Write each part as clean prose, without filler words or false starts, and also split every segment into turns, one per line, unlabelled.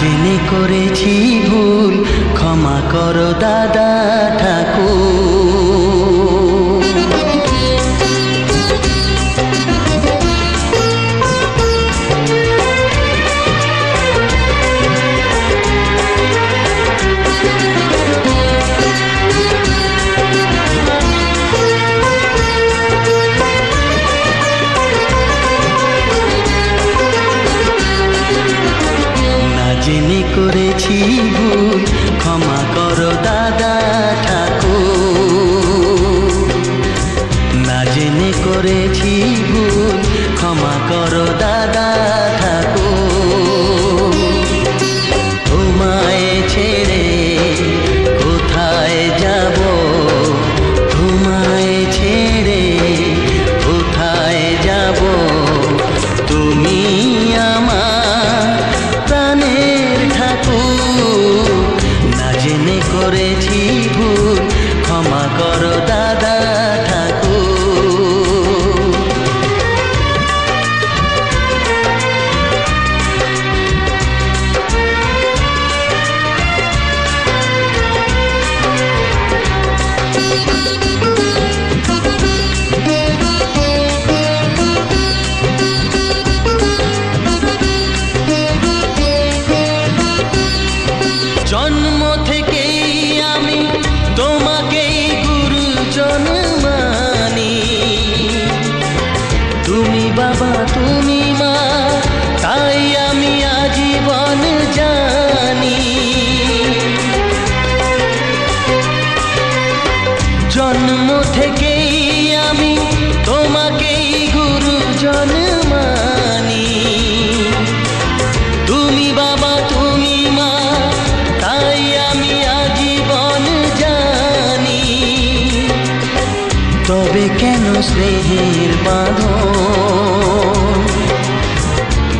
জেনে করেছি ভুল, ক্ষমা করো দাদা ঠাকুর। জেনে করেছি ভুল, ক্ষমা করো দাদা ঠাকুর। না জেনে করেছি ভুল, ক্ষমা করো দাদা ঠাকুর। তোমায় ছেড়ে কোথায় যাব, তোমায় ছেড়ে কোথায় যাব, তুমি আমার প্রাণের ঠাকুর। না জেনে করেছি ভুল, ক্ষমা করো দাদা ঠাকুর। জন্ম থেকেই আমি তোমাকেই গুরুজন মানি, তুমি বাবা তুমি মা, তাই আমি আজীবন জানি। জন্ম থেকেই আমি তোমাকেই গুরুজন মানি, তুমি বাবা তুমি মা, তাই আমি আজীবন জানি। তবে কেন স্নেহের বাঁধন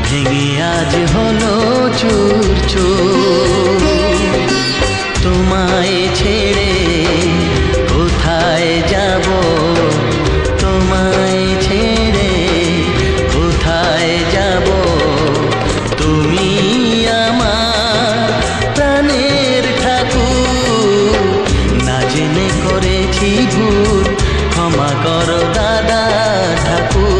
ভেঙে আজ হলো চুর চুর। তোমায় ছেড়ে কোথায় যাব, তোমায় ছেড়ে কোথায় যাব, তুমি আমার প্রাণের ঠাকুর। না জেনে করেছি ভুল, ক্ষমা করো দাদা ঠাকুর।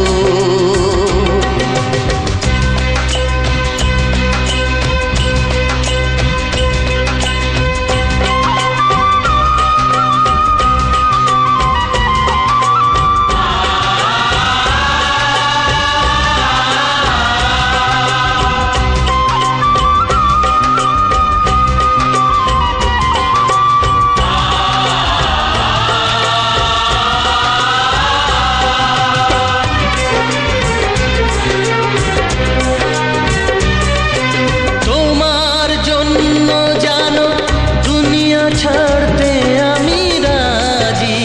ছাড়তে আমি রাজি,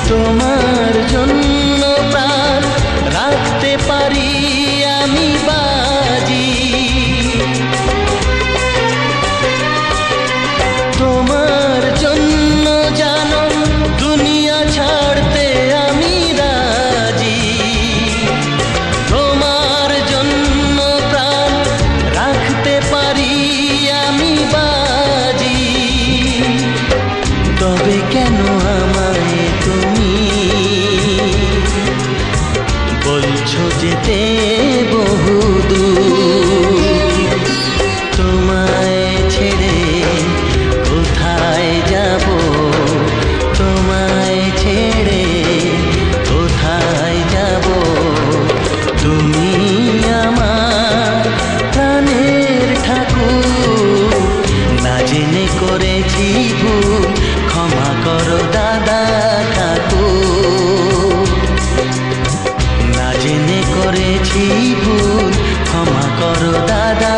তোমার জন্য প্রাণ রাখতে পারি আমি বাজি। তোমার জন্য জানো দুনিয়া ছাড়তে আমি রাজি, তোমার জন্য প্রাণ রাখতে পারি আমি বাজি। তবে কেন আমায় তুমি বলছো যেতে বহুদূর? তোমায় ছেড়ে কোথায় যাব, তোমায় ছেড়ে কোথায় যাব, তুমি আমার প্রাণের ঠাকুর। না জেনে করেছি ভুল, ক্ষমা করো দাদা ঠাকুর। না জেনে করেছি ভুল, ক্ষমা করো দাদা